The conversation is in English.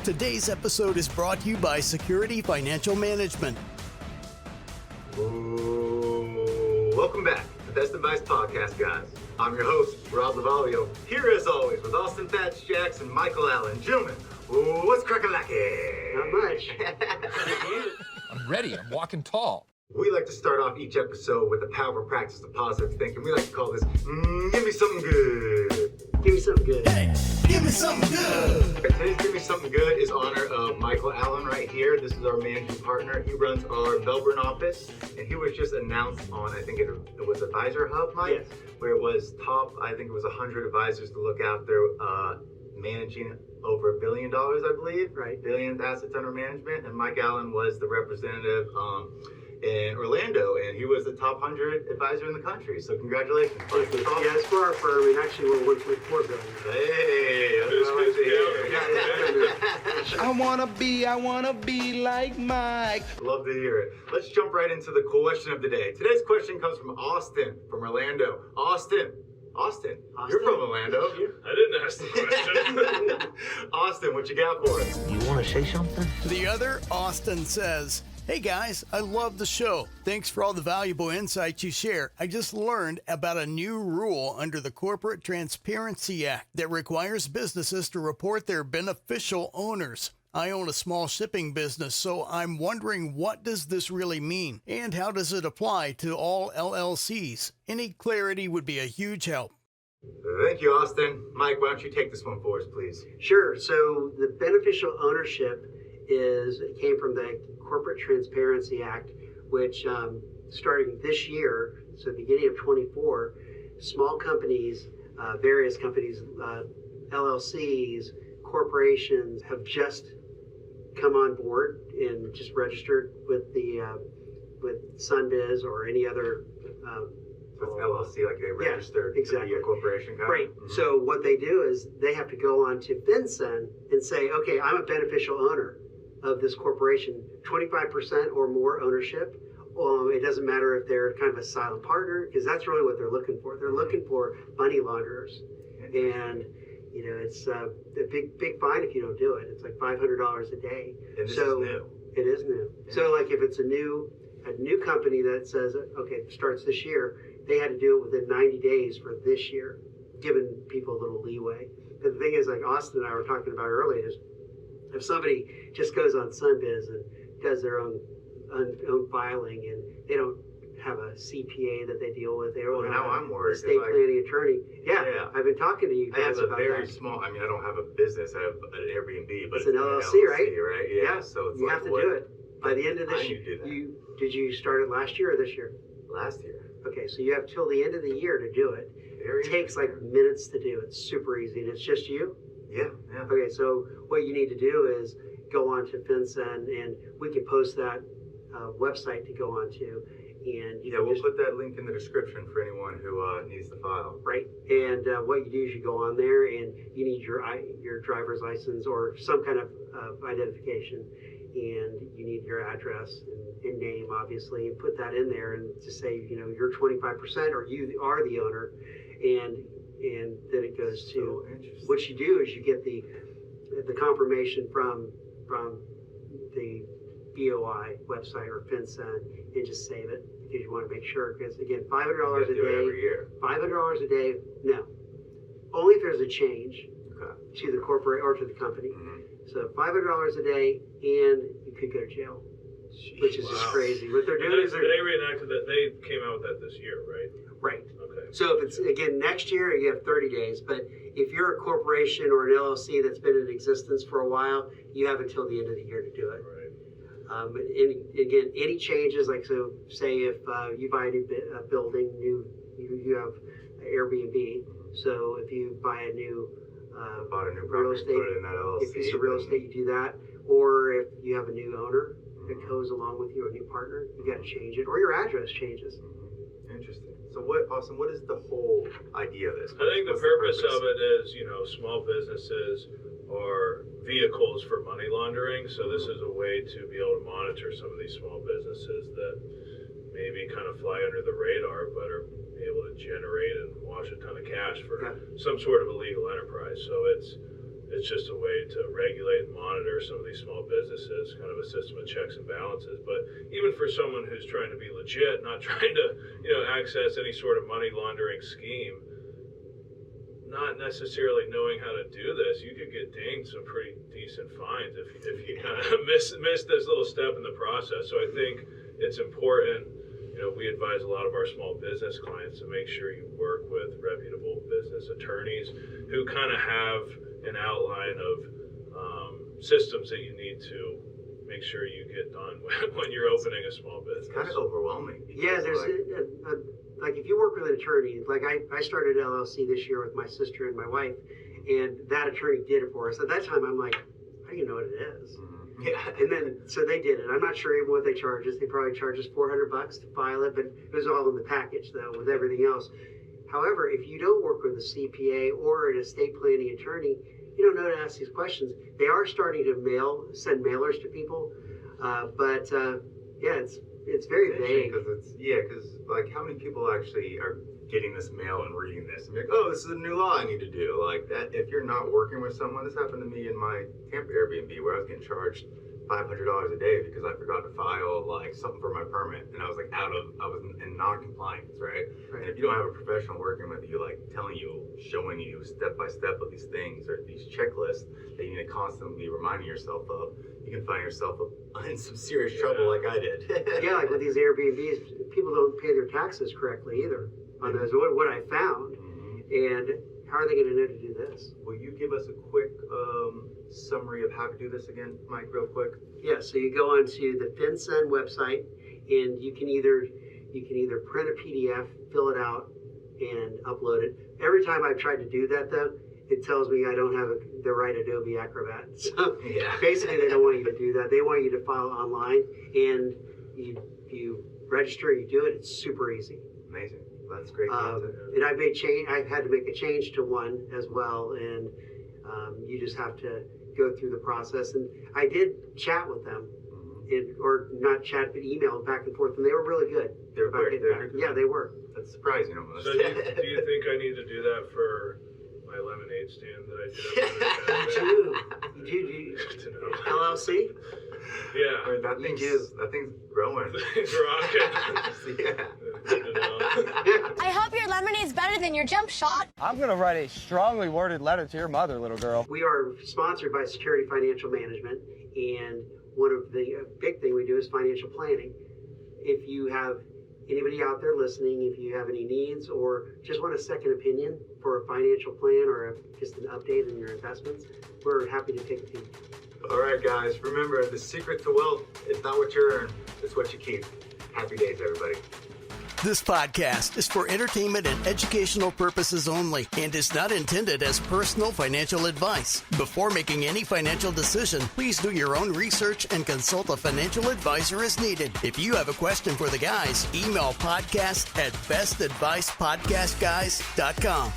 Today's episode is brought to you by Security Financial Management. Ooh, welcome back to the Best Advice Podcast, guys. I'm your host, Rob Lovaglio, here as always with Austen, Fats, Jackson, Michael Allen. Gentlemen, what's crackalacking? Not much. I'm ready. I'm walking tall. We like to start off each episode with a powerful practice of positive thinking. We like to call this, give me something good. Give me something good. Hey, give me something good. Today's Give Me Something Good is honor of Michael Allen right here. This is our managing partner. He runs our Melbourne office, and he was just announced on, I think it was Advisor Hub, Mike? Yes. Where it was top, I think it was 100 advisors to look after managing over $1 billion, I believe. Right. Billion assets under management. And Mike Allen was the representative in Orlando, and he was the top 100 advisor in the country. So congratulations. Thank you. Yeah, it's for our firm, and actually we're 1.4 billion. Hey, that's what I like to hear. I wanna be like Mike. Love to hear it. Let's jump right into the question of the day. Today's question comes from Austen, from Orlando. Austin, you're from Orlando. I didn't ask the question. Austin, what you got for us? You want to say something? The other, Austin, says, "Hey guys, I love the show. Thanks for all the valuable insights you share. I just learned about a new rule under the Corporate Transparency Act that requires businesses to report their beneficial owners. I own a small shipping business, so I'm wondering, what does this really mean? And how does it apply to all LLCs? Any clarity would be a huge help." Thank you, Austin. Mike, why don't you take this one for us, please? Sure. So the beneficial ownership came from the Corporate Transparency Act, which starting this year, so beginning of 24, small companies, various companies, LLCs, corporations have just come on board and just registered with with Sunbiz or any other With LLC, like they registered exactly. to be a corporation company. Right. So what they do is they have to go on to FinCEN and say, okay, I'm a beneficial owner of this corporation, 25% or more ownership. It doesn't matter if they're kind of a silent partner, because that's really what they're looking for. They're looking for money launderers. And it's a big fine if you don't do it. It's like $500 a day. And this is new. It is new. Yeah. So like if it's a new company that says, okay, it starts this year, they had to do it within 90 days for this year, giving people a little leeway. But the thing is, like Austin and I were talking about earlier, is if somebody just goes on Sunbiz and does their own filing, and they don't have a CPA that they deal with, they don't have I'm worried. estate planning attorney. Yeah, I've been talking to you guys about that. I have a very that. small, I don't have a business, I have an Airbnb, but it's an LLC, right? Yeah, so it's you have to do it. By the end of this year, did you start it last year or this year? Last year. Okay, so you have till the end of the year to do it. It takes like minutes to do. It's super easy, and it's just you? Yeah. Okay, so what you need to do is go on to FinCEN, and we can post that website to go on to. And we'll put that link in the description for anyone who needs the file. Right, and what you do is you go on there, and you need your driver's license or some kind of identification, and you need your address and name, obviously, and put that in there, and to say you're 25% or you are the owner, and then it goes to what you do is you get the confirmation from the BOI website or FinCEN, and just save it because you want to make sure. Because again, $500 a day. Every year. $500 a day. No, only if there's a change to the corporate or to the company. Mm-hmm. So $500 a day, and you could go to jail, which is just crazy. What they're doing is they reenacted that. They came out with that this year, right? Right. Okay. So if it's again next year, you have 30 days. But if you're a corporation or an LLC that's been in existence for a while, you have until the end of the year to do it. Right. Again, any changes, like so, say if you buy a new building, you have Airbnb. So if you buy a new bought a new real property, estate, put it in that LLC, if it's a real estate, you do that. Or if you have a new owner that goes along with you, a new partner, you got to change it, or your address changes. Interesting. So what is the whole idea of this? I think the purpose of it is, small businesses are vehicles for money laundering. So this is a way to be able to monitor some of these small businesses that maybe kind of fly under the radar, but are able to generate and wash a ton of cash for some sort of illegal enterprise. So it's it's just a way to regulate and monitor some of these small businesses, kind of a system of checks and balances. But even for someone who's trying to be legit, not trying to, access any sort of money laundering scheme, not necessarily knowing how to do this, you could get dinged some pretty decent fines if you kind of miss this little step in the process. So I think it's important. We advise a lot of our small business clients to make sure you work with reputable business attorneys who kind of have an outline of systems that you need to make sure you get done when you're opening a small business. It's kind of overwhelming. Yeah, there's like if you work with an attorney, like I started LLC this year with my sister and my wife, and that attorney did it for us. At that time, I'm like, I don't even know what it is. Yeah. And then, so they did it. I'm not sure even what they charge us. They probably charge us $400 to file it, but it was all in the package though with everything else. However, if you don't work with a CPA or an estate planning attorney, you don't know to ask these questions. They are starting to send mailers to people, but it's very vague. Because like how many people actually are getting this mail and reading this and be like, oh, this is a new law I need to do. Like that, if you're not working with someone, this happened to me in my Tampa Airbnb where I was getting charged $500 a day because I forgot to file like something for my permit, and I was like I was in non-compliance, right? And if you don't have a professional working with you, like showing you step by step of these things or these checklists that you need to constantly be reminding yourself of, you can find yourself in some serious trouble like I did. Yeah, like with these Airbnbs, people don't pay their taxes correctly either. On those, what I found, and how are they going to know to do this? Will you give us a quick summary of how to do this again, Mike, real quick? Yeah, so you go onto the FinCEN website, and you can either print a PDF, fill it out, and upload it. Every time I've tried to do that, though, it tells me I don't have the right Adobe Acrobat. So basically, they don't want you to do that. They want you to file online, and you register, you do it. It's super easy. Amazing. That's great content. And I've had to make a change to one as well, and you just have to go through the process. And I did chat with them, or not chat, but email back and forth, and they were really good. They're quick. Yeah, they were. That's surprising almost. So do you think I need to do that for my lemonade stand that I did? You do. LLC? Yeah. I mean, that thing's growing. It's rocking. Yeah. I hope your lemonade's better than your jump shot. I'm going to write a strongly worded letter to your mother, little girl. We are sponsored by Security Financial Management, and one of the big thing we do is financial planning. If you have anybody out there listening, if you have any needs or just want a second opinion for a financial plan or just an update in your investments, we're happy to take a peek. All right, guys. Remember, the secret to wealth is not what you earn, it's what you keep. Happy days, everybody. This podcast is for entertainment and educational purposes only and is not intended as personal financial advice. Before making any financial decision, please do your own research and consult a financial advisor as needed. If you have a question for the guys, email podcast@bestadvicepodcastguys.com.